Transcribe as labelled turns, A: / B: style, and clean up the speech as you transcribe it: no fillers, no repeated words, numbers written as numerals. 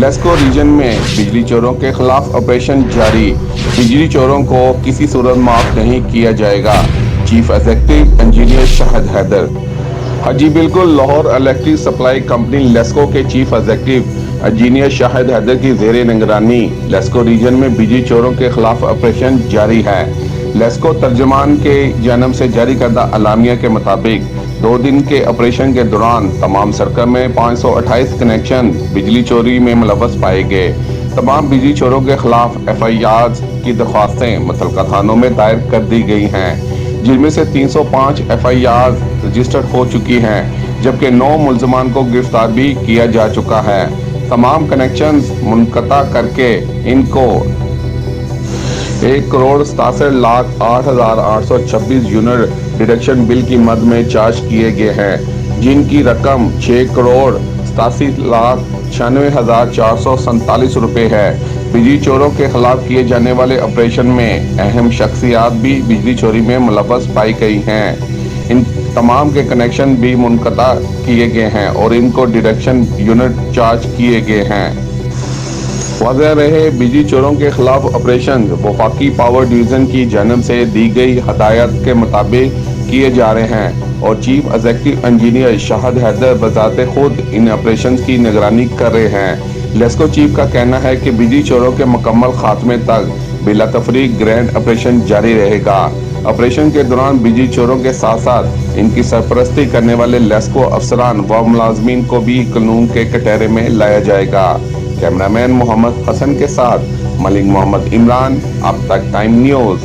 A: LESCO reason में बिजली चोरों के खिलाफ ऑपरेशन जारी। बिजली चोरों को किसी सूरत माफ नहीं किया जाएगा। Chief executive engineer Shahid Haider. हाँ जी बिल्कुल, Lahore electric supply company LESCO के chief executive engineer Shahid Haider की ज़ेरे निगरानी लेस्को रीजन में बिजली चोरों के खिलाफ ऑपरेशन जारी है। लेस्को तर्जमान के जानब से जारी करदा अलामिया के मुताबिक 2 दिन के ऑपरेशन के दौरान तमाम सर्कल में 528 कनेक्शन बिजली चोरी में मुलव्वस पाए गए। तमाम बिजली चोरों के खिलाफ FIR की दरख्वास्तें मुतल्लिका थानों में दायर कर दी गई हैं, जिनमें से 305 FIR रजिस्टर्ड हो चुकी हैं, जबकि 9 मुल्ज़मान को गिरफ्तार भी किया जा चुका है। तमाम कनेक्शंस मुनक़ता करके इनको 1,67,08,826 यूनिट डिडक्शन बिल की मद में चार्ज किए गए हैं, जिनकी रकम 6,87,96,447 रुपए है। बिजली चोरों के खिलाफ किए जाने वाले ऑपरेशन में अहम शख्सियात भी बिजली चोरी में मुलव्वस पाई गई हैं। इन तमाम के कनेक्शन भी मुनक़ता किए गए हैं और इनको डिडक्शन यूनिट चार्ज किए गए हैं। वाज़ेह रहे, बिजली चोरों के खिलाफ ऑपरेशन वफाकी पावर डिवीज़न की जानब से दी गई हदायत के मुताबिक किए जा रहे हैं और chief executive engineer Shahid Haider बज़ाते खुद इन ऑपरेशन की निगरानी कर रहे हैं। लेस्को चीफ का कहना है कि बिजली चोरों के मुकम्मल खात्मे तक बिला तफरीक ग्रैंड ऑपरेशन जारी रहेगा। ऑपरेशन के दौरान बिजली चोरों के साथ साथ इनकी सरपरस्ती करने वाले लेस्को अफसरान व मुलाजमीन को भी कानून के कटहरे में लाया जाएगा। कैमरामैन मोहम्मद हसन के साथ मलिक मोहम्मद इमरान, अब तक टाइम न्यूज़।